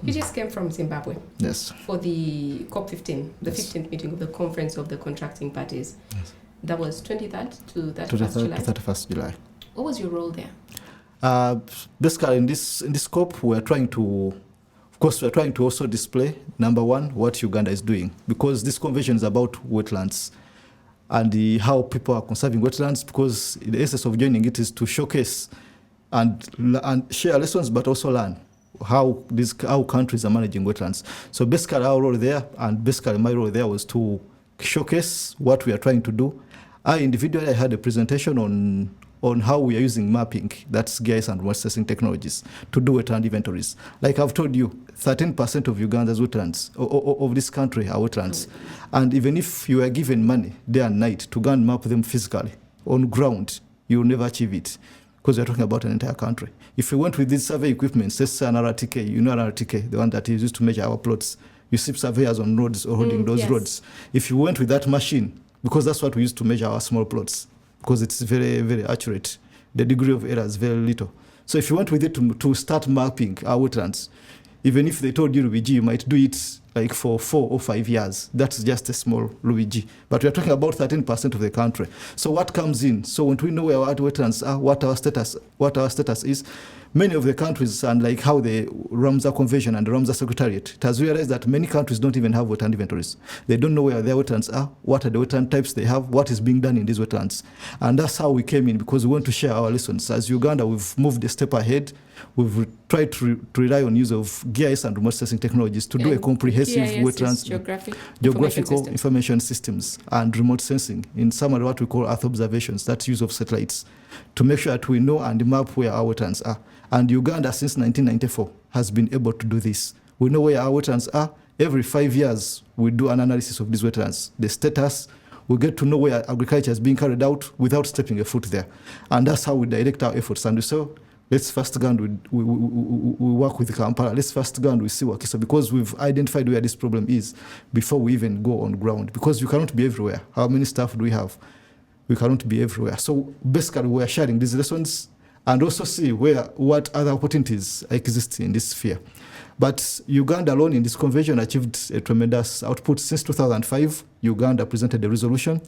You just came from Zimbabwe. Yes. For the COP15, the 15th meeting of the Conference of the Contracting Parties. Yes. That was 23rd to 31st July? To 31st July. What was your role there? Basically, in this COP, we're trying to also display, number one, what Uganda is doing, because this convention is about wetlands and how people are conserving wetlands, because the essence of joining it is to showcase and share lessons, but also learn how countries are managing wetlands. So basically our role there, and basically my role there, was to showcase what we are trying to do. I individually had a presentation on how we are using mapping, that's GIS and remote sensing technologies, to do wetland inventories. Like I've told you, 13% of Uganda's wetlands, of this country, are wetlands. And even if you are given money day and night to go and map them physically, on ground, you will never achieve it, because we're talking about an entire country. If we went with these survey equipment, let's say an RTK, you know an RTK, the one that is used to measure our plots, you see surveyors on roads or holding those roads. If you went with that machine, because that's what we use to measure our small plots, because it's very, very accurate. The degree of error is very little. So if you went with it to start mapping our wetlands, even if they told you Ruby-G, you might do it like for 4 or 5 years. That's just a small Ruby-G. But we're talking about 13% of the country. So what comes in? So when we know where our wetlands are, what our status is, many of the countries, and like how the Ramsar Convention and the Ramsar Secretariat, it has realized that many countries don't even have wetland inventories. They don't know where their wetlands are, what are the wetland types they have, what is being done in these wetlands. And that's how we came in, because we want to share our lessons. As Uganda, we've moved a step ahead. We've tried to rely on use of GIS and remote sensing technologies to do a comprehensive wetlands geographical information systems and remote sensing. In summary, what we call Earth observations, that's use of satellites, to make sure that we know and map where our wetlands are. And Uganda, since 1994, has been able to do this. We know where our wetlands are. Every 5 years, we do an analysis of these wetlands, the status. We get to know where agriculture is being carried out without stepping a foot there. And that's how we direct our efforts. And we say, let's first go and we work with Kampala. Let's first go and we see Wakiso, because we've identified where this problem is before we even go on ground. Because you cannot be everywhere. How many staff do we have? We cannot be everywhere. So basically, we are sharing these lessons and also see what other opportunities exist in this sphere. But Uganda alone in this convention achieved a tremendous output. Since 2005, Uganda presented a resolution.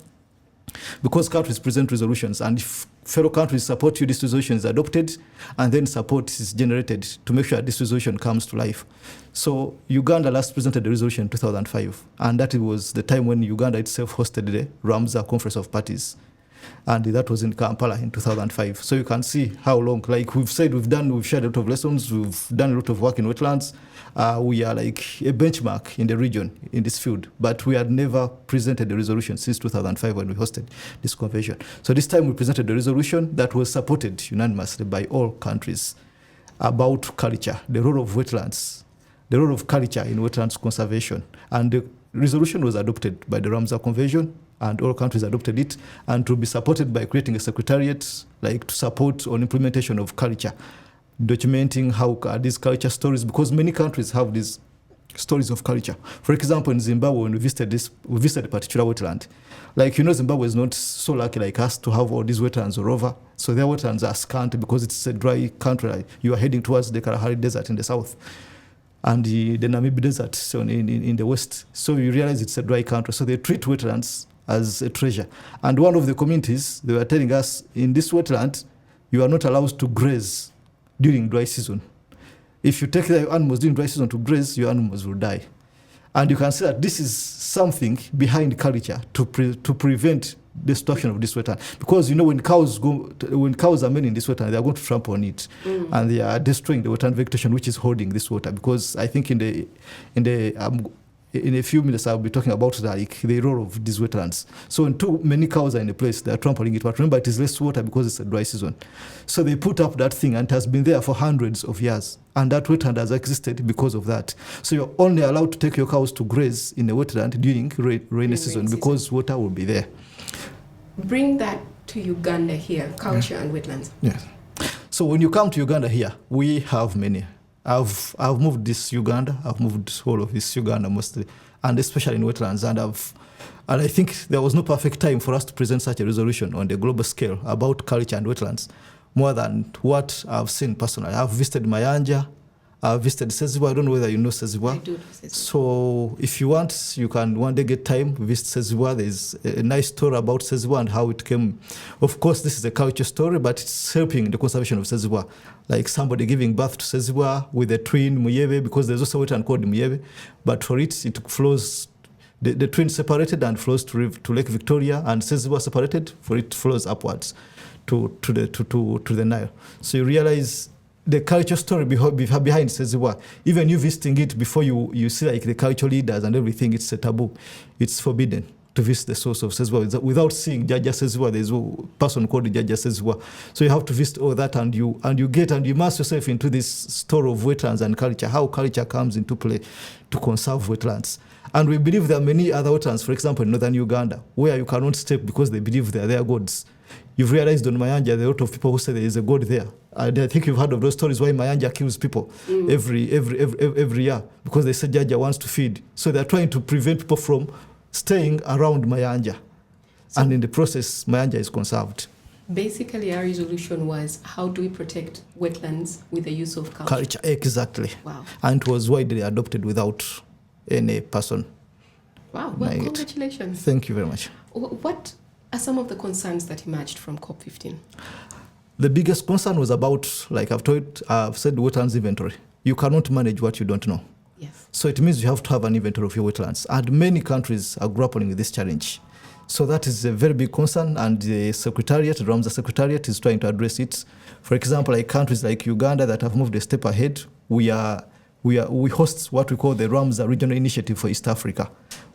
Because countries present resolutions, and if fellow countries support you, this resolution is adopted, and then support is generated to make sure this resolution comes to life. So Uganda last presented the resolution in 2005, and that was the time when Uganda itself hosted the Ramsar Conference of Parties. And that was in Kampala in 2005. So you can see how long, like we've said, we've shared a lot of lessons, we've done a lot of work in wetlands. We are like a benchmark in the region in this field, but we had never presented a resolution since 2005 when we hosted this convention. So this time we presented a resolution that was supported unanimously by all countries about culture, the role of wetlands, the role of culture in wetlands conservation. And the resolution was adopted by the Ramsar Convention, and all countries adopted it, and to be supported by creating a secretariat, like to support on implementation of culture, documenting how these culture stories, because many countries have these stories of culture. For example, in Zimbabwe, when we visited a particular wetland. Like, you know, Zimbabwe is not so lucky like us to have all these wetlands all over. So their wetlands are scant because it's a dry country. Like you are heading towards the Kalahari Desert in the south, and the Namib Desert in the west. So you realize it's a dry country. So they treat wetlands as a treasure. And one of the communities, they were telling us, in this wetland, you are not allowed to graze during dry season. If you take the animals during dry season to graze, your animals will die. And you can see that this is something behind culture to prevent destruction of this wetland. Because, you know, when cows are many in this wetland, they are going to trample on it. And they are destroying the wetland vegetation, which is holding this water. Because I think in a few minutes, I'll be talking about the role of these wetlands. So when too many cows are in a place, they're trampling it. But remember, it is less water because it's a dry season. So they put up that thing, and it has been there for hundreds of years. And that wetland has existed because of that. So you're only allowed to take your cows to graze in a wetland during rainy season because water will be there. Bring that to Uganda here, culture and wetlands. Yes. So when you come to Uganda here, we have many. I've moved this Uganda. I've moved all of this Uganda mostly, and especially in wetlands. And I think there was no perfect time for us to present such a resolution on the global scale about culture and wetlands, more than what I've seen personally. I've visited Mayanja, visited Ssebyoto. I don't know whether you know Ssebyoto. I do know Ssebyoto. So if you want, you can one day get time, visit Ssebyoto. There's a nice story about Ssebyoto and how it came. Of course, this is a culture story, but it's helping the conservation of Ssebyoto. Like somebody giving birth to Ssebyoto with a twin, Muyebe, because there's also a wetland called Muyebe. But for it flows, the twin separated and flows to Lake Victoria, and Ssebyoto separated, for it flows upwards to the Nile. So you realize the culture story behind Ssebyoto. Even you visiting it before you see like the cultural leaders and everything, it's a taboo. It's forbidden to visit the source of Ssebyoto without seeing Jaja Ssebyoto. There's a person called Jaja Ssebyoto. So you have to visit all that, and you immerse yourself into this story of wetlands and culture, how culture comes into play to conserve wetlands. And we believe there are many other wetlands, for example, in northern Uganda, where you cannot step because they believe they are their gods. You've realized on Mayanja, there are a lot of people who say there is a god there. And I think you've heard of those stories why Mayanja kills people every year because they say Jaja wants to feed. So they're trying to prevent people from staying around Mayanja. So, and in the process, Mayanja is conserved. Basically, our resolution was, how do we protect wetlands with the use of culture? Exactly. Wow. And it was widely adopted without any person. Wow, well, congratulations. Thank you very much. What are some of the concerns that emerged from COP15? The biggest concern was about, like I've said, wetlands inventory. You cannot manage what you don't know. Yes. So it means you have to have an inventory of your wetlands. And many countries are grappling with this challenge. So that is a very big concern, and the Secretariat, the Ramsar Secretariat, is trying to address it. For example, like countries like Uganda that have moved a step ahead, we host what we call the Ramsar Regional Initiative for East Africa,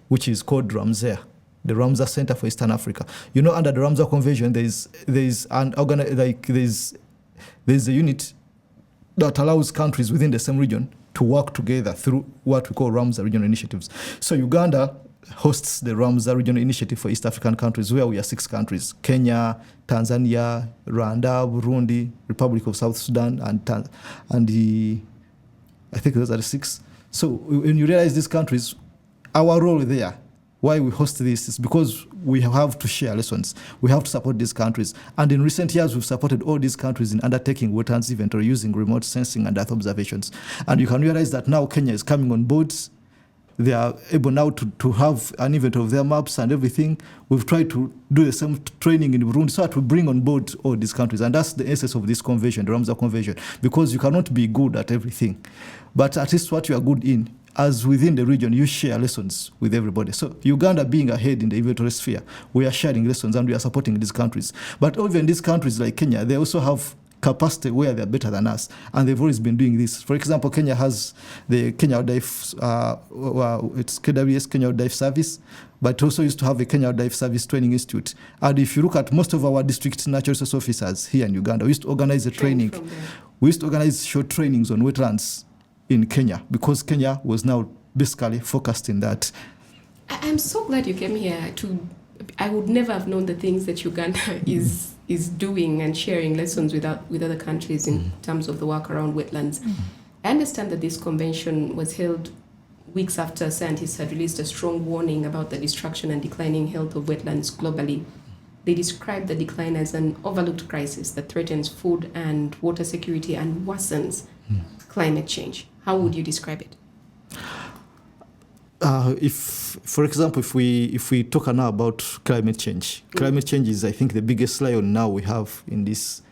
which is called Ramsar, the Ramsar Center for Eastern Africa. You know, under the Ramsar Convention, there's a unit that allows countries within the same region to work together through what we call Ramsar Regional Initiatives. So Uganda hosts the Ramsar Regional Initiative for East African countries, where we are 6 countries: Kenya, Tanzania, Rwanda, Burundi, Republic of South Sudan, I think those are the 6. So when you realize these countries, our role there, why we host this, is because we have to share lessons. We have to support these countries. And in recent years, we've supported all these countries in undertaking wetlands inventory using remote sensing and earth observations. And you can realize that now Kenya is coming on board. They are able now to have an inventory of their maps and everything. We've tried to do the same training in Burundi so that we bring on board all these countries. And that's the essence of this convention, the Ramsar Convention, because you cannot be good at everything. But at least what you are good in, as within the region, you share lessons with everybody. So Uganda being ahead in the inventory sphere, we are sharing lessons and we are supporting these countries. But even these countries like Kenya, they also have capacity where they're better than us, and they've always been doing this. For example, Kenya has the Kenya Wildlife, it's KWS, Kenya Wildlife Service, but also used to have a Kenya Wildlife Service Training Institute. And if you look at most of our district natural resource officers here in Uganda, we used to organize a training. We used to organize short trainings on wetlands in Kenya, because Kenya was now basically focused in that. I'm so glad you came here. I would never have known the things that Uganda is doing and sharing lessons with other countries in terms of the work around wetlands. I understand that this convention was held weeks after scientists had released a strong warning about the destruction and declining health of wetlands globally. They described the decline as an overlooked crisis that threatens food and water security and worsens climate change. How would you describe it? For example, if we talk now about climate change is, I think, the biggest lion now we have in this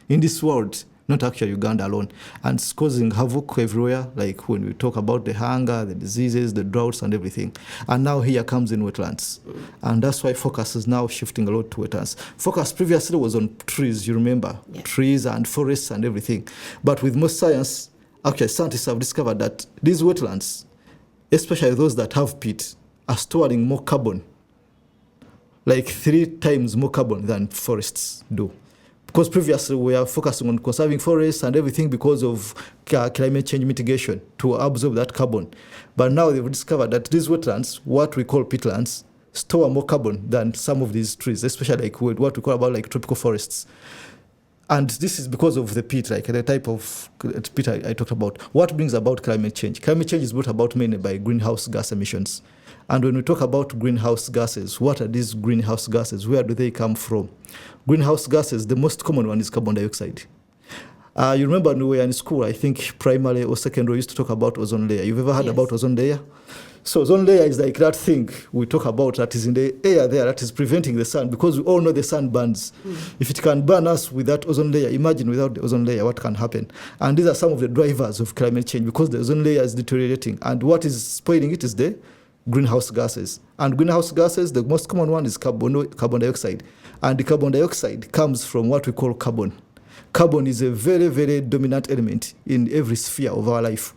world, not actually Uganda alone, and it's causing havoc everywhere. Like when we talk about the hunger, the diseases, the droughts, and everything. And now here comes in wetlands, and that's why focus is now shifting a lot to wetlands. Focus previously was on trees, you remember, trees and forests and everything. But with more science, actually scientists have discovered that these wetlands, especially those that have peat, are storing more carbon, like 3 times more carbon than forests do. Because previously we are focusing on conserving forests and everything because of climate change mitigation to absorb that carbon. But now they've discovered that these wetlands, what we call peatlands, store more carbon than some of these trees, especially like what we call about like tropical forests. And this is because of the peat, like the type of peat I talked about. What brings about climate change? Climate change is brought about mainly by greenhouse gas emissions. And when we talk about greenhouse gases, what are these greenhouse gases? Where do they come from? Greenhouse gases, the most common one is carbon dioxide. You remember when we were in school, I think primary or secondary, we used to talk about ozone layer. You've ever heard about ozone layer? So ozone layer is like that thing we talk about that is in the air there that is preventing the sun, because we all know the sun burns. If it can burn us with that ozone layer, imagine without the ozone layer what can happen. And these are some of the drivers of climate change, because the ozone layer is deteriorating. And what is spoiling it is the greenhouse gases. And greenhouse gases, the most common one is carbon dioxide. And the carbon dioxide comes from what we call carbon. Carbon is a very, very dominant element in every sphere of our life.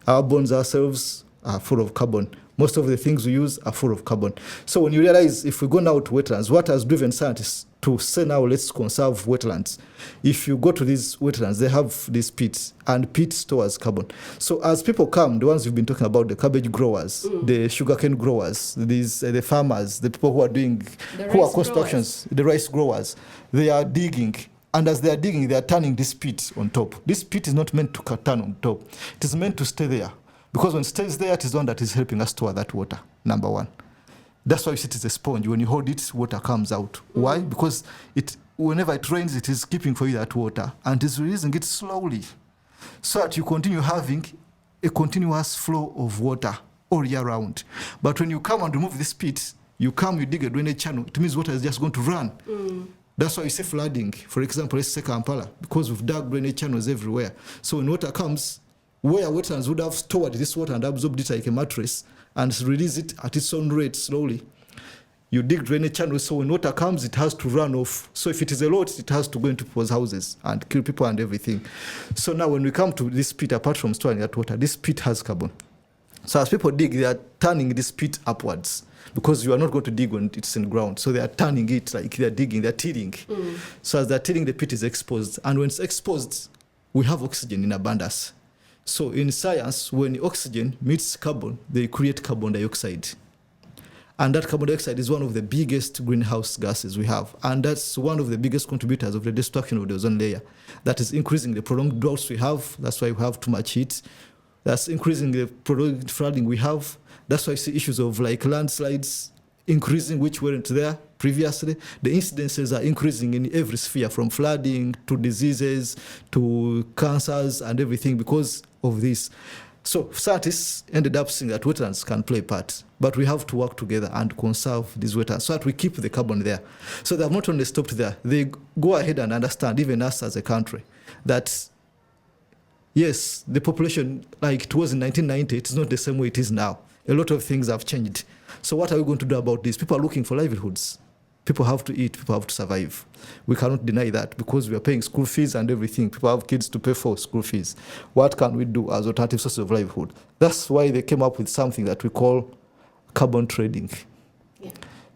Our bones ourselves are full of carbon. Most of the things we use are full of carbon. So when you realize, if we go now to wetlands, what has driven scientists to say now let's conserve wetlands? If you go to these wetlands, they have these pits, and pit stores carbon. So as people come, the ones you've been talking about, the cabbage growers, the sugarcane growers, the farmers, the people who are constructions, the rice growers, they are digging. And as they are digging, they are turning this pit on top. This pit is not meant to turn on top. It is meant to stay there. Because when it stays there, it is the one that is helping us store that water, number one. That's why you see it is a sponge. When you hold it, water comes out. Why? Because whenever it rains, it is keeping for you that water, and it is releasing it slowly, so that you continue having a continuous flow of water all year round. But when you come and remove this pit, you dig a drainage channel, it means water is just going to run. That's why you see flooding. For example, let's say Kampala, because we've dug drainage channels everywhere. So when water comes, where wetlands would have stored this water and absorbed it like a mattress and release it at its own rate slowly, you dig drainage channels, so when water comes, it has to run off. So if it is a lot, it has to go into people's houses and kill people and everything. So now when we come to this pit, apart from storing that water, this pit has carbon. So as people dig, they are turning this pit upwards, because you are not going to dig when it's in the ground. So they are turning it, like they are digging, they are tilling. So as they are tilling, the pit is exposed. And when it's exposed, we have oxygen in abundance. So in science, when oxygen meets carbon, they create carbon dioxide. And that carbon dioxide is one of the biggest greenhouse gases we have. And that's one of the biggest contributors of the destruction of the ozone layer. That is increasing the prolonged droughts we have. That's why we have too much heat. That's increasing the prolonged flooding we have. That's why you see issues of like landslides increasing, which weren't there previously. The incidences are increasing in every sphere, from flooding to diseases to cancers and everything, because of this. So scientists ended up seeing that wetlands can play a part, but we have to work together and conserve these wetlands so that we keep the carbon there. So they have not only stopped there, they go ahead and understand, even us as a country, that yes, the population, like it was in 1990, it's not the same way it is now. A lot of things have changed. So what are we going to do about this? People are looking for livelihoods. People have to eat, people have to survive. We cannot deny that, because we are paying school fees and everything. People have kids to pay for school fees. What can we do as alternative sources of livelihood? That's why they came up with something that we call carbon trading.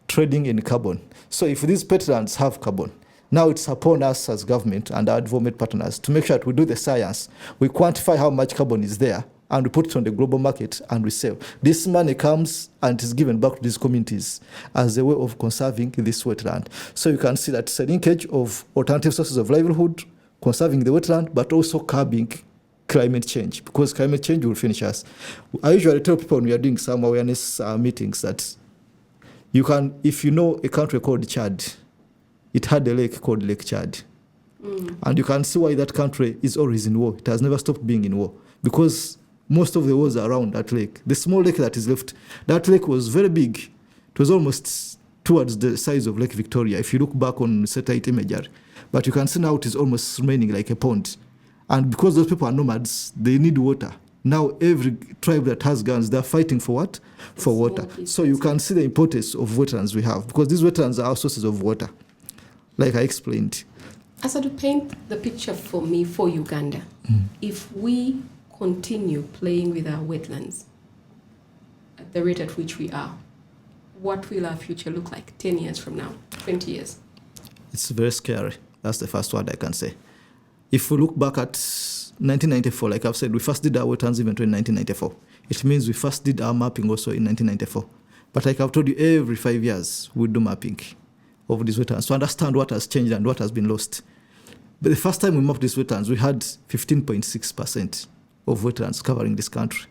Trading in carbon. So if these peatlands have carbon, now it's upon us as government and our development partners to make sure that we do the science. We quantify how much carbon is there, and we put it on the global market and we sell. This money comes and is given back to these communities as a way of conserving this wetland. So you can see that it's a linkage of alternative sources of livelihood, conserving the wetland, but also curbing climate change, because climate change will finish us. I usually tell people when we are doing some awareness meetings that you can, if you know a country called Chad, it had a lake called Lake Chad. And you can see why that country is always in war. It has never stopped being in war, because most of the wars are around that lake. The small lake that is left, that lake was very big. It was almost towards the size of Lake Victoria, if you look back on satellite imagery. But you can see now it is almost remaining like a pond. And because those people are nomads, they need water. Now every tribe that has guns, they're fighting for what? For water. So you can see the importance of wetlands we have, because these wetlands are our sources of water, like I explained. Asadhu, paint the picture for me for Uganda. If we continue playing with our wetlands at the rate at which we are, what will our future look like 10 years from now, 20 years? It's very scary. That's the first word I can say. If we look back at 1994, like I've said, we first did our wetlands inventory in 1994. It means we first did our mapping also in 1994. But like I've told you, every 5 years we do mapping of these wetlands to understand what has changed and what has been lost. But the first time we mapped these wetlands, we had 15.6% of wetlands covering this country.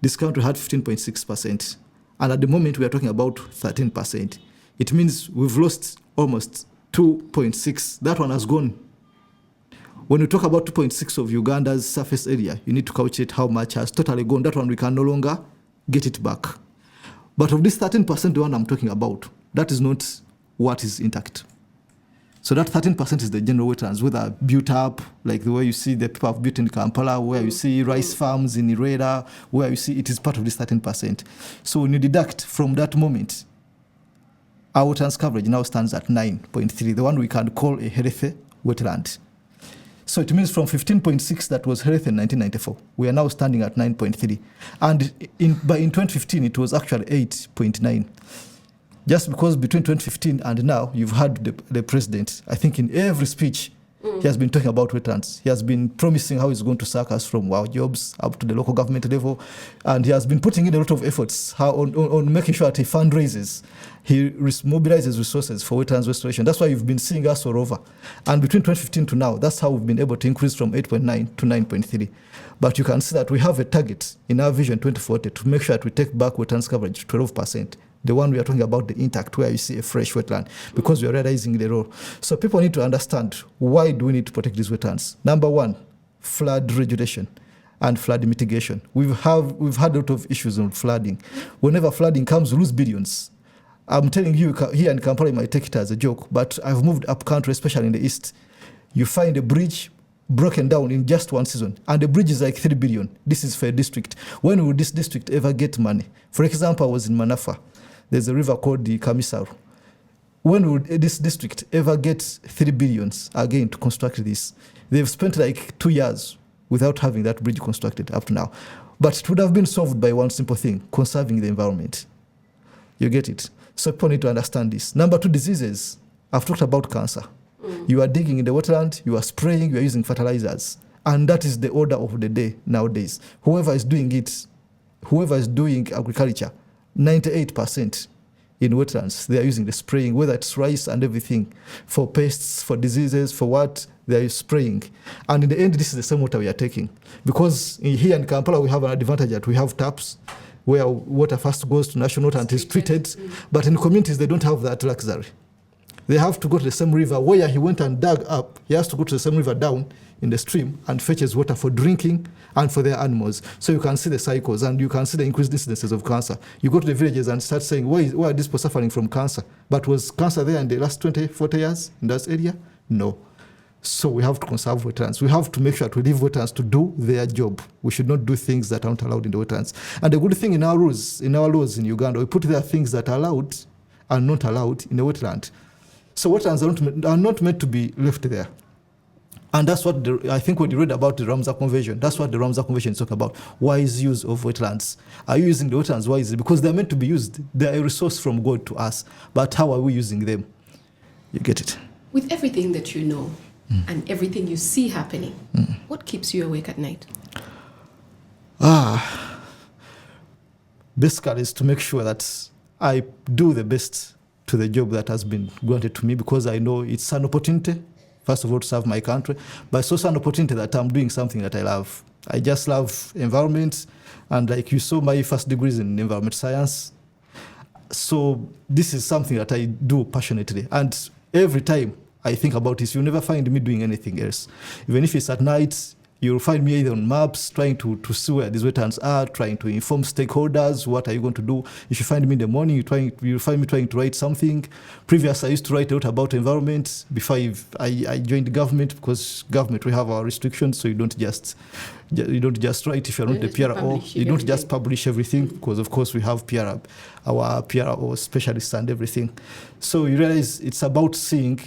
This country had 15.6%. And at the moment, we are talking about 13%. It means we've lost almost 2.6. That one has gone When you talk about 2.6 of Uganda's surface area, you need to calculate how much has totally gone. That one we can no longer get it back. But of this 13%, the one I'm talking about, that is not what is intact. So that 13% is the general wetlands, whether built up, like the way you see the people have built in Kampala, where you see rice farms in Ireda, where you see it is part of this 13%. So when you deduct from that moment, our wetlands coverage now stands at 9.3, the one we can call a healthy wetland. So it means from 15.6 that was healthy in 1994, we are now standing at 9.3. And in 2015, it was actually 8.9. Just because between 2015 and now, you've had the president, I think in every speech, he has been talking about wetlands. He has been promising how he's going to sack us from our jobs up to the local government level. And he has been putting in a lot of efforts on making sure that he fundraises. He mobilizes resources for wetlands restoration. That's why you've been seeing us all over. And between 2015 to now, that's how we've been able to increase from 8.9 to 9.3. But you can see that we have a target in our Vision 2040 to make sure that we take back wetlands coverage to 12%. The one we are talking about, the intact, where you see a fresh wetland, because we are realizing the role. So people need to understand, why do we need to protect these wetlands? Number one, flood regulation and flood mitigation. We've had a lot of issues on flooding. Whenever flooding comes, we lose billions. I'm telling you, here in Kampala, you might take it as a joke, but I've moved up country, especially in the east. You find a bridge broken down in just one season, and the bridge is like 3 billion. This is for a district. When will this district ever get money? For example, I was in Manafa. There's a river called the Kamisaru. When would this district ever get 3 billion again to construct this? They've spent like 2 years without having that bridge constructed up to now. But it would have been solved by one simple thing: conserving the environment. You get it? So people need to understand this. Number two, diseases. I've talked about cancer. You are digging in the wetland, you are spraying, you are using fertilizers. And that is the order of the day nowadays. Whoever is doing agriculture, 98% in wetlands, they are using the spraying, whether it's rice and everything, for pests, for diseases, for what, they are spraying. And in the end, this is the same water we are taking. Because here in Kampala, we have an advantage that we have taps, where water first goes to national water and is treated. But in communities, they don't have that luxury. They have to go to the same river where he went and dug up. He has to go to the same river down in the stream and fetches water for drinking and for their animals. So you can see the cycles, and you can see the increased incidences of cancer. You go to the villages and start saying, why are these people suffering from cancer? But was cancer there in the last 20, 40 years in that area? No. So we have to conserve wetlands. We have to make sure that we leave wetlands to do their job. We should not do things that aren't allowed in the wetlands. And the good thing in our laws in Uganda, we put there things that are allowed and not allowed in the wetland. So wetlands are not meant to be left there. And that's what I think when you read about the Ramsar Convention, that's what the Ramsar Convention is talking about. Wise use of wetlands. Are you using the wetlands wisely? Because they're meant to be used. They're a resource from God to us. But how are we using them? You get it? With everything that you know and everything you see happening, what keeps you awake at night? Basically, is to make sure that I do the best to the job that has been granted to me, because I know it's an opportunity, first of all, to serve my country, but it's also an opportunity that I'm doing something that I love. I just love environment, and like you saw, my first degree is in environment science. So this is something that I do passionately, and every time I think about this, you'll never find me doing anything else. Even if it's at night, you'll find me either on maps, trying to see where these wetlands are, trying to inform stakeholders, what are you going to do. If you find me in the morning, you'll find me trying to write something. Previously, I used to write a lot about environment before I joined the government, because government, we have our restrictions, so you don't just write if you're not the PRO. You don't just publish everything, because of course we have our PRO specialists and everything. So you realize it's about seeing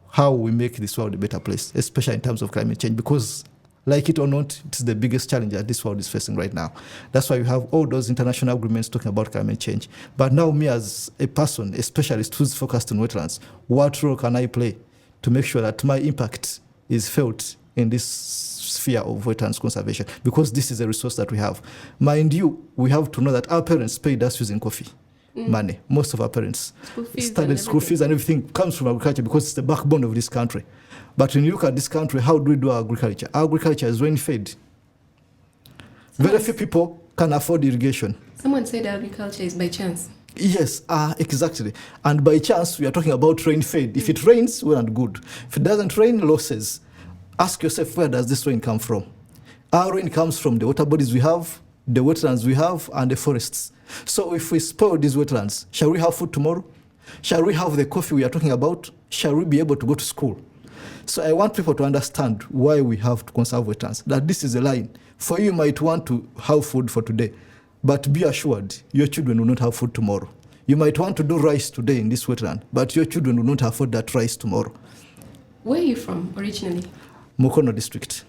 how we make this world a better place, especially in terms of climate change, because like it or not, it's the biggest challenge that this world is facing right now. That's why we have all those international agreements talking about climate change. But now me as a person, a specialist who's focused on wetlands, what role can I play to make sure that my impact is felt in this sphere of wetlands conservation? Because this is a resource that we have. Mind you, we have to know that our parents paid us using coffee money. Most of our parents studied school fees and everything comes from agriculture, because it's the backbone of this country. But when you look at this country, how do we do our agriculture? Our agriculture is rain-fed. Very few people can afford irrigation. Someone said agriculture is by chance. Yes, exactly. And by chance, we are talking about rain-fed. If it rains, well and good. If it doesn't rain, losses. ask yourself, where does this rain come from? Our rain comes from the water bodies we have, the wetlands we have, and the forests. So if we spoil these wetlands, shall we have food tomorrow? Shall we have the coffee we are talking about? Shall we be able to go to school? So I want people to understand why we have to conserve wetlands, that this is a line. For you might want to have food for today, but be assured your children will not have food tomorrow. You might want to do rice today in this wetland, but your children will not afford that rice tomorrow. Where are you from originally? Mukono district.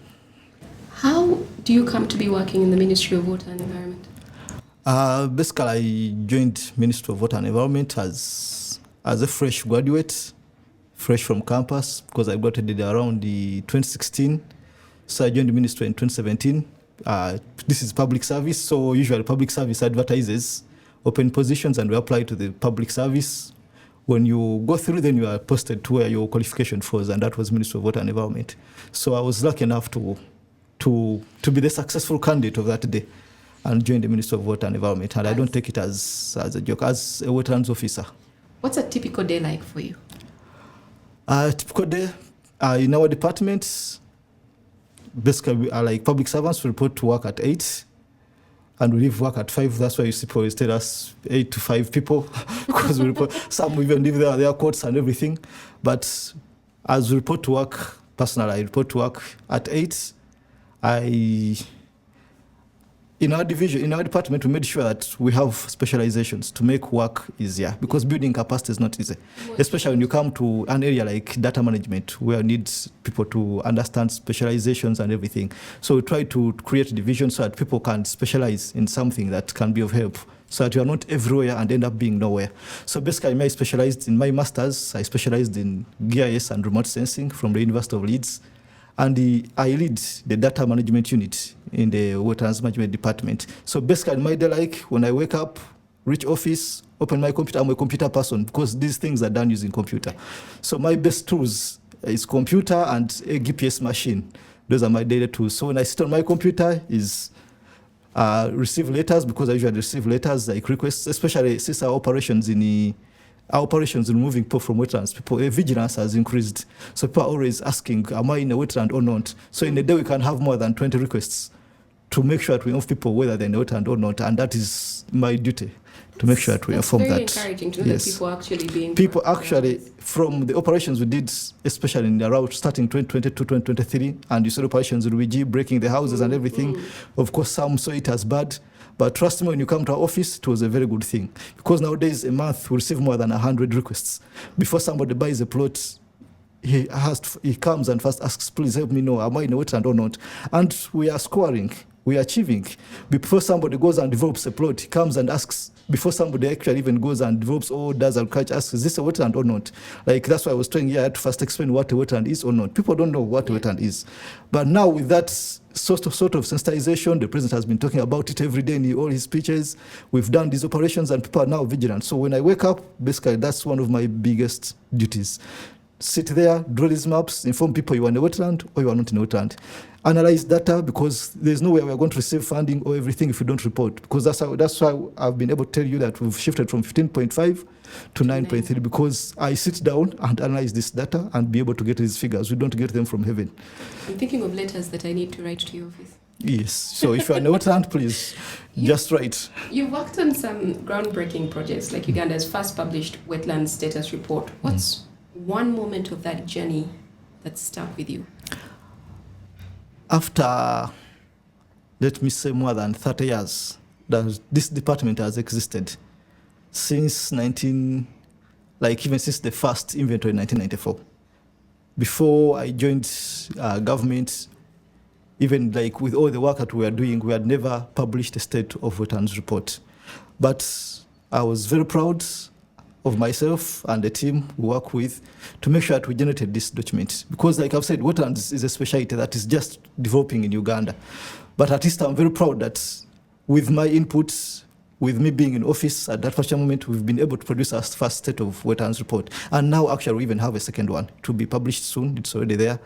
How do you come to be working in the Ministry of Water and Environment? Basically, I joined Ministry of Water and Environment as a fresh graduate, fresh from campus, because I graduated around the 2016. So I joined the ministry in 2017. This is public service, so usually public service advertises open positions and we apply to the public service. When you go through, then you are posted to where your qualification falls, and that was Ministry of Water and Environment. So I was lucky enough to be the successful candidate of that day and join the Ministry of Water and Environment. And I don't take it as a joke, as a wetlands officer. What's a typical day like for you? A typical day in our department, basically we are like public servants. We report to work at 8 and we leave work at 5. That's why you see people tell us 8 to 5 people because we report, some even leave their coats and everything. But as we report to work, personally, I report to work at 8. In our division, in our department, we made sure that we have specializations to make work easier, because building capacity is not easy, especially when you come to an area like data management where you need people to understand specializations and everything. So we try to create divisions so that people can specialize in something that can be of help, so that you are not everywhere and end up being nowhere. So basically, I specialized in my master's. I specialized in GIS and remote sensing from the University of Leeds. And I lead the data management unit in the Wetlands Management Department. So basically, my day, like when I wake up, reach office, open my computer, I'm a computer person because these things are done using computer. So my best tools is computer and a GPS machine. Those are my daily tools. So when I sit on my computer is receive letters, because I usually receive letters like requests, especially since our operations in removing people from wetlands. Vigilance has increased. So people are always asking, am I in a wetland or not? So in a day we can have more than 20 requests to make sure that we inform people whether they're in a wetland or not. And that is my duty, to make sure that we inform that. It's very encouraging to know that people actually being... People actually, from the operations we did, especially in the route starting 2022, 2023, and you saw operations in Luigi, breaking the houses and everything. Of course, some saw it as bad. But trust me, when you come to our office, it was a very good thing. Because nowadays, a month, we receive more than 100 requests. Before somebody buys a plot, he comes and first asks, please help me know, am I in a wetland or not? And we are scoring, we are achieving. Before somebody goes and develops a plot, he comes and asks, before somebody actually even goes and develops or does agriculture, asks, is this a wetland or not? Like, that's why I was trying here to first explain what a wetland is or not. People don't know what a wetland is. But now with that sort of sensitization, the president has been talking about it every day in all his speeches. We've done these operations and people are now vigilant. So when I wake up, basically that's one of my biggest duties. Sit there, draw these maps, inform people you are in a wetland or you are not in a wetland. Analyze data, because there's no way we are going to receive funding or everything if you don't report. Because that's why I've been able to tell you that we've shifted from 15.5 to 9.3, because I sit down and analyze this data and be able to get these figures. We don't get them from heaven. I'm thinking of letters that I need to write to your office. Yes. So if you're in a wetland, please just write. You've worked on some groundbreaking projects, like Uganda's first published wetland status report. What's one moment of that journey that stuck with you? After, let me say, more than 30 years that this department has existed, since even since the first inventory in 1994. Before I joined government, even like with all the work that we are doing, we had never published a state of wetlands report. But I was very proud of myself and the team we work with to make sure that we generated this document. Because like I've said, wetlands is a specialty that is just developing in Uganda. But at least I'm very proud that with my inputs, with me being in office at that particular moment, we've been able to produce our first state of wetlands report. And now actually we even have a second one to be published soon. It's already there.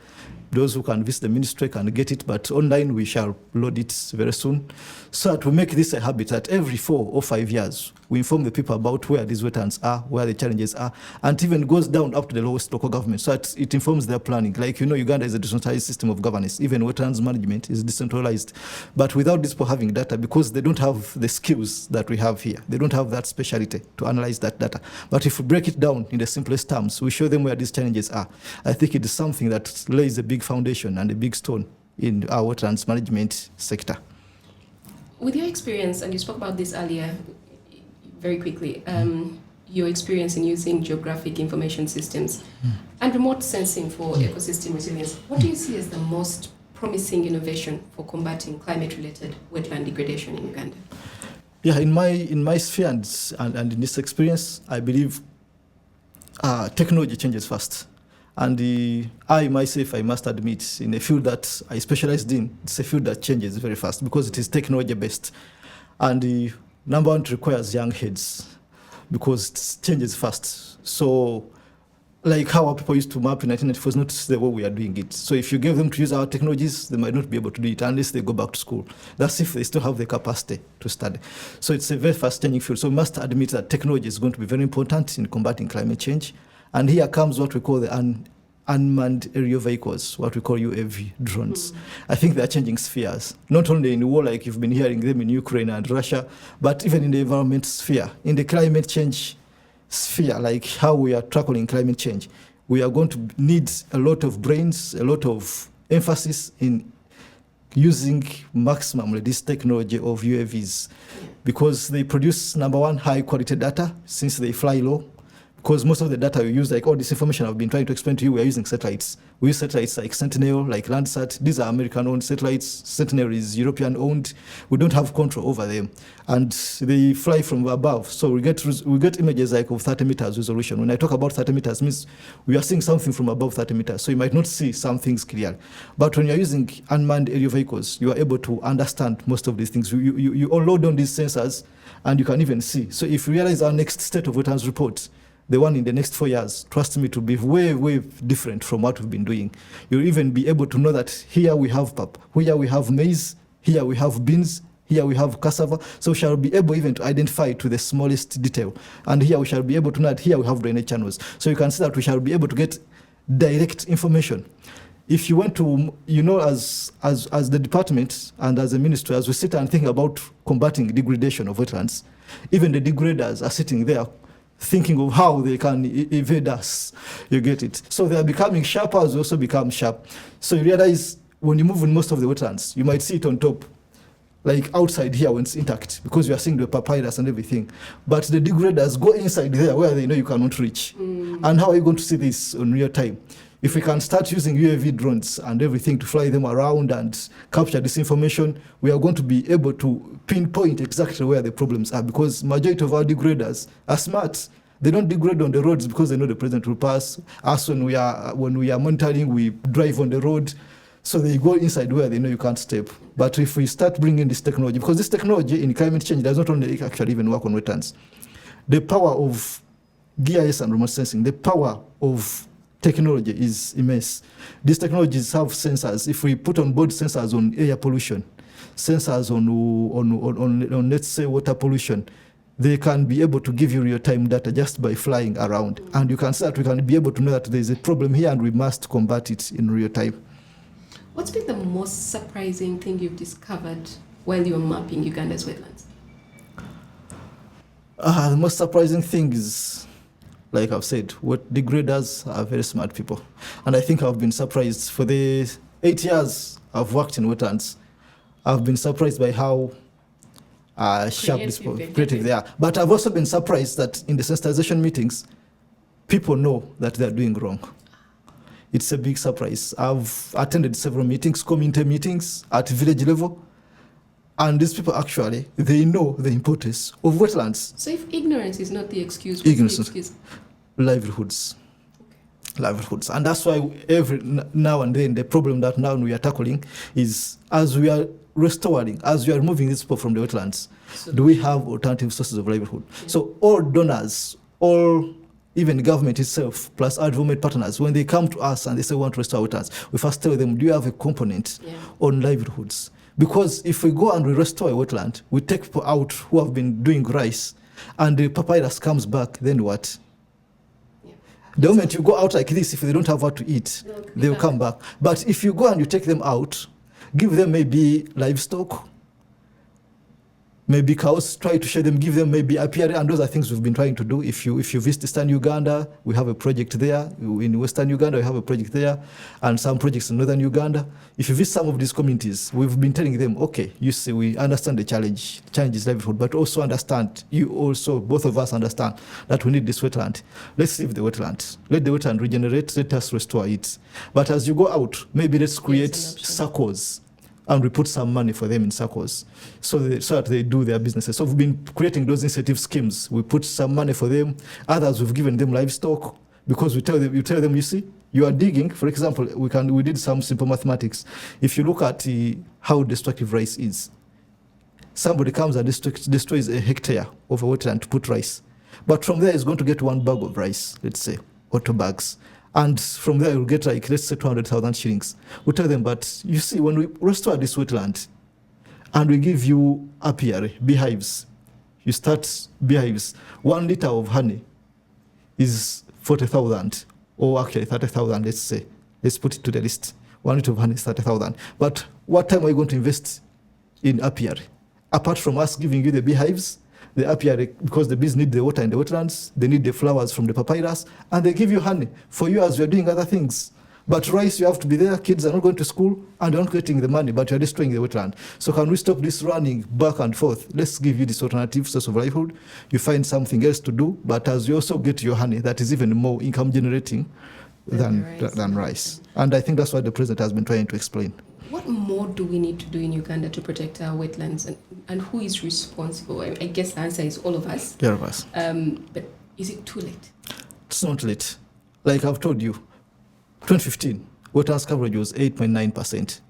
Those who can visit the ministry can get it, but online we shall load it very soon. So that we make this a habit that every 4 or 5 years, we inform the people about where these wetlands are, where the challenges are, and even goes down up to the lowest local government so that it informs their planning. Like, Uganda is a decentralized system of governance. Even wetlands management is decentralized. But without these people having data, because they don't have the skills that we have here, they don't have that specialty to analyze that data. But if we break it down in the simplest terms, we show them where these challenges are. I think it is something that lays a big foundation and a big stone in our wetlands management sector. With your experience, and you spoke about this earlier, very quickly, your experience in using geographic information systems and remote sensing for ecosystem resilience, what do you see as the most promising innovation for combating climate-related wetland degradation in Uganda? Yeah, in my sphere and in this experience, I believe technology changes fast. And I myself, I must admit, in a field that I specialized in, it's a field that changes very fast because it is technology-based. And number one, it requires young heads because it changes fast. So, like how our people used to map in 1994 is not the way we are doing it. So if you give them to use our technologies, they might not be able to do it unless they go back to school. That's if they still have the capacity to study. So it's a very fast-changing field. So we must admit that technology is going to be very important in combating climate change. And here comes what we call the unmanned aerial vehicles, what we call UAV drones. I think they're changing spheres, not only in war like you've been hearing them in Ukraine and Russia, but even in the environment sphere, in the climate change sphere, like how we are tackling climate change. We are going to need a lot of brains, a lot of emphasis in using maximally this technology of UAVs because they produce, number one, high quality data since they fly low. Because most of the data we use, like all this information I've been trying to explain to you, we are using satellites. We use satellites like Sentinel, like Landsat. These are American-owned satellites. Sentinel is European-owned. We don't have control over them. And they fly from above. So we get images like of 30 meters resolution. When I talk about 30 meters, means we are seeing something from above 30 meters. So you might not see some things clearly. But when you're using unmanned aerial vehicles, you are able to understand most of these things. You all load on these sensors, and you can even see. So if you realize our next state of wetlands report, the one in the next 4 years, trust me, to be way, way different from what we've been doing. You'll even be able to know that here we have pap, here we have maize, here we have beans, here we have cassava. So we shall be able even to identify to the smallest detail. And here we shall be able to know that here we have drainage channels. So you can see that we shall be able to get direct information. If you want to, as the department and as a ministry, as we sit and think about combating degradation of wetlands, even the degraders are sitting there thinking of how they can evade us. You get it? So they are becoming sharper as we also become sharp. So you realize when you move in most of the wetlands, you might see it on top, like outside here when it's intact, because you are seeing the papyrus and everything. But the degraders go inside there where they know you cannot reach. And how are you going to see this in real time? If we can start using UAV drones and everything to fly them around and capture this information, we are going to be able to pinpoint exactly where the problems are, because majority of our degraders are smart. They don't degrade on the roads because they know the president will pass. Us, when we are monitoring, we drive on the road. So they go inside where they know you can't step. But if we start bringing this technology, because this technology in climate change does not only actually even work on wetlands. The power of GIS and remote sensing, the power of technology is immense. These technologies have sensors. If we put on board sensors on air pollution, sensors on let's say water pollution, they can be able to give you real-time data just by flying around. And you can see that we can be able to know that there is a problem here and we must combat it in real time. What's been the most surprising thing you've discovered while you're mapping Uganda's wetlands? The most surprising thing is, like I've said, what degraders are very smart people. And I think I've been surprised for the 8 years I've worked in wetlands. I've been surprised by how sharp these people, creative they are. But I've also been surprised that in the sensitization meetings, people know that they're doing wrong. It's a big surprise. I've attended several meetings, community meetings at village level, and these people actually, they know the importance of wetlands. So if ignorance is not the excuse, what's the excuse? Livelihoods. Okay. Livelihoods. And that's why every now and then the problem that now we are tackling is, as we are restoring, as we are removing these people from the wetlands, do we have alternative sources of livelihood? Yeah. So all donors, all even government itself, plus our development partners, when they come to us and they say we want to restore wetlands, we first tell them, do you have a component on livelihoods? Because if we go and we restore a wetland, we take people out who have been doing rice, and the papyrus comes back, then what? The moment you go out like this, if they don't have what to eat, they will come back. But if you go and you take them out, give them maybe livestock, maybe cows, try to share them, give them maybe apiary, and those are things we've been trying to do. If you visit Eastern Uganda, we have a project there. In Western Uganda, we have a project there, and some projects in Northern Uganda. If you visit some of these communities, we've been telling them, okay, you see, we understand the challenge is livelihood, but also understand, both of us understand that we need this wetland. Let's leave the wetland. Let the wetland regenerate, let us restore it. But as you go out, maybe let's create circles, and we put some money for them in circles so that they do their businesses. So we've been creating those incentive schemes. We put some money for them. Others, we've given them livestock, because you tell them, you see, you are digging. For example, we did some simple mathematics. If you look at how destructive rice is, somebody comes and destroys a hectare of a wetland to put rice. But from there, it's going to get 1 bag of rice, let's say, or 2 bags. And from there, you'll get like, let's say 200,000 shillings. We tell them, but you see, when we restore this wetland and we give you apiary, beehives, you start beehives, 1 liter of honey is 40,000, or actually 30,000, let's say. Let's put it to the list. 1 liter of honey is 30,000. But what time are you going to invest in apiary? Apart from us giving you the beehives, the apiary, because the bees need the water in the wetlands, they need the flowers from the papyrus, and they give you honey for you as you're doing other things. But rice, you have to be there, kids are not going to school, and they're not getting the money, but you're destroying the wetland. So can we stop this running back and forth? Let's give you this alternative source of livelihood. You find something else to do, but as you also get your honey, that is even more income generating than rice. And I think that's what the president has been trying to explain. What more do we need to do in Uganda to protect our wetlands, and who is responsible? I guess the answer is all of us. All of us. But is it too late? It's not late. Like I've told you, 2015, wetlands coverage was 8.9%.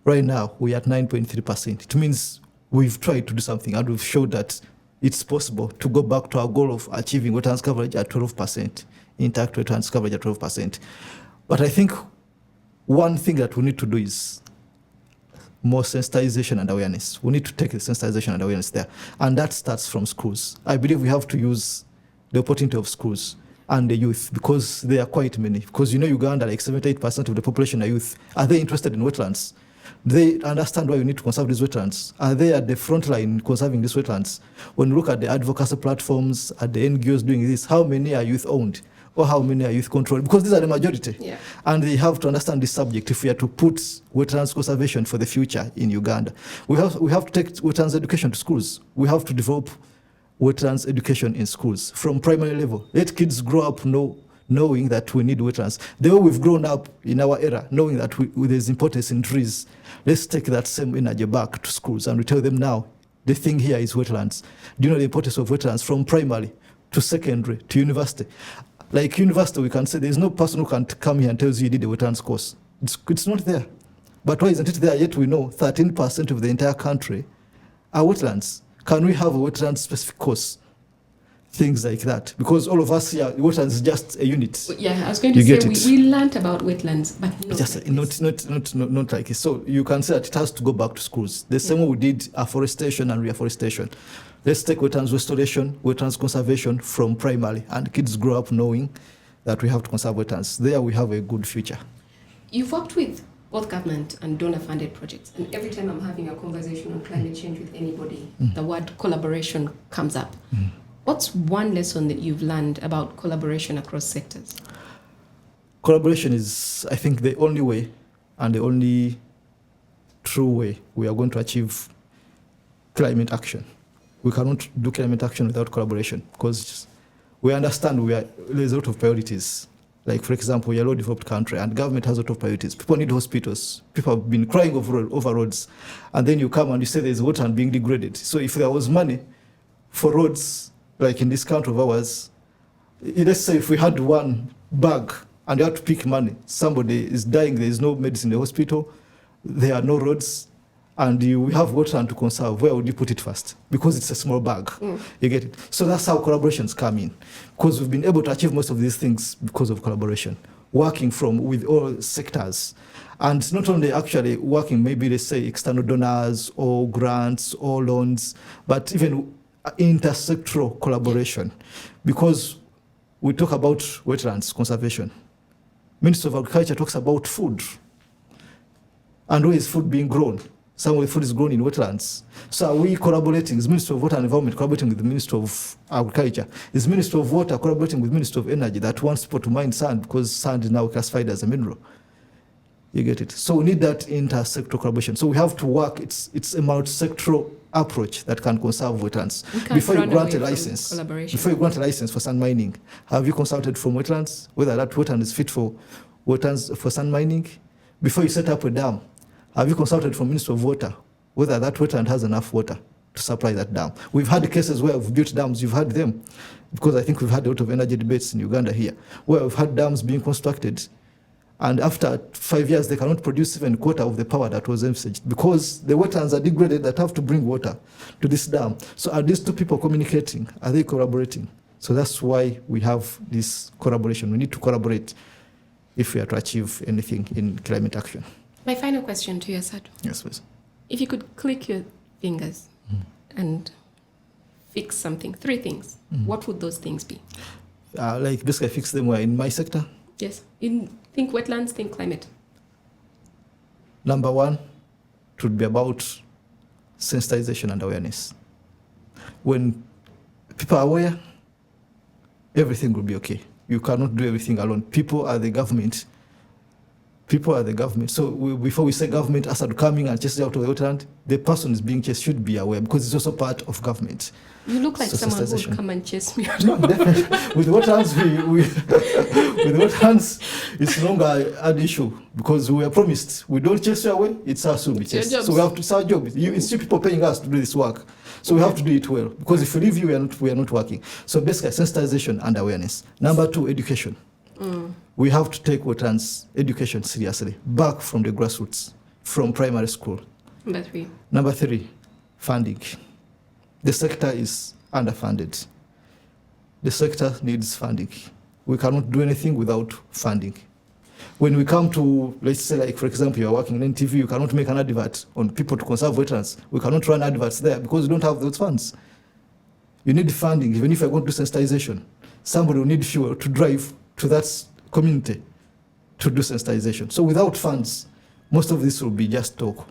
Right now, we're at 9.3%. It means we've tried to do something, and we've showed that it's possible to go back to our goal of achieving wetlands coverage at 12%, intact wetlands coverage at 12%. But I think one thing that we need to do is more sensitization and awareness. We need to take the sensitization and awareness there. And that starts from schools. I believe we have to use the opportunity of schools and the youth, because there are quite many. Because Uganda, like 78% of the population are youth. Are they interested in wetlands? They understand why we need to conserve these wetlands. Are they at the front line in conserving these wetlands? When you look at the advocacy platforms, at the NGOs doing this, how many are youth owned? Or how many are youth controlled? Because these are the majority. Yeah. And they have to understand this subject if we are to put wetlands conservation for the future in Uganda. We have to take wetlands education to schools. We have to develop wetlands education in schools from primary level. Let kids grow up knowing that we need wetlands. The way we've grown up in our era, knowing that there's importance in trees, let's take that same energy back to schools and we tell them now, the thing here is wetlands. Do you know the importance of wetlands from primary to secondary to university? Like university, we can say there's no person who can come here and tells you did a wetlands course. It's not there. But why isn't it there? Yet we know 13% of the entire country are wetlands. Can we have a wetlands specific course? Things like that. Because all of us here, wetlands is just a unit. Yeah, I was going to say we learnt about wetlands, but not like it. So you can say that it has to go back to schools. The same way we did afforestation and reforestation. Let's take wetlands restoration, wetlands conservation from primary, and kids grow up knowing that we have to conserve wetlands. There we have a good future. You've worked with both government and donor-funded projects, and every time I'm having a conversation on climate change with anybody, the word collaboration comes up. What's one lesson that you've learned about collaboration across sectors? Collaboration is, I think, the only way and the only true way we are going to achieve climate action. We cannot do climate action without collaboration, because we understand there's a lot of priorities. Like, for example, we are a low-developed country and government has a lot of priorities. People need hospitals. People have been crying over roads. And then you come and you say there's water being degraded. So if there was money for roads, like in this country of ours, let's say if we had one bag and you have to pick money, somebody is dying, there is no medicine in the hospital, there are no roads, and we have wetland to conserve, where would you put it first? Because it's a small bag. You get it? So that's how collaborations come in. Because we've been able to achieve most of these things because of collaboration, working with all sectors. And not only actually working, maybe let's say external donors or grants or loans, but even intersectoral collaboration. Because we talk about wetlands conservation. Ministry of Agriculture talks about food. And where is food being grown? Some of the food is grown in wetlands. So are we collaborating? Is Ministry of Water and Environment collaborating with the Ministry of Agriculture? Is Ministry of Water collaborating with Ministry of Energy that wants people to mine sand because sand is now classified as a mineral? You get it? So we need that intersectoral collaboration. So we have to work. It's a multi-sectoral approach that can conserve wetlands. Before you grant a license for sand mining, have you consulted from wetlands whether that wetland is fit for wetlands for sand mining? Before you set up a dam, have you consulted from Ministry of Water whether that wetland has enough water to supply that dam? We've had cases where we've built dams, you've had them, because I think we've had a lot of energy debates in Uganda here, where we've had dams being constructed, and after 5 years, they cannot produce even a quarter of the power that was envisaged because the wetlands are degraded that have to bring water to this dam. So are these two people communicating? Are they collaborating? So that's why we have this collaboration. We need to collaborate if we are to achieve anything in climate action. My final question to you, Asadhu. Yes, please. If you could click your fingers and fix something, 3 things, what would those things be? Like basically fix them where? In my sector? Yes. Think wetlands, think climate. Number 1, it would be about sensitization and awareness. When people are aware, everything will be okay. You cannot do everything alone. People are the government. So before we say government, Asadhu coming and chasing out of the wetland, the person is being chased should be aware because it's also part of government. You look like someone who would come and chase me. No, definitely. With wetlands, with wetlands, it's no longer an issue because we are promised we don't chase you away. It's us who will be chased. So we have to. It's our job. It's you people paying us to do this work. So we have to do it well because if we leave you, we are not working. So basically, sensitization and awareness. Number 2, education. We have to take wetlands education seriously, back from the grassroots, from primary school. Number 3, funding. The sector is underfunded. The sector needs funding. We cannot do anything without funding. When we come to, let's say, like, for example, you're working in NTV, you cannot make an advert on people to conserve wetlands. We cannot run adverts there because we don't have those funds. You need funding, even if you're going to do sensitization. Somebody will need fuel to drive to that community to do sensitization. So without funds, most of this will be just talk.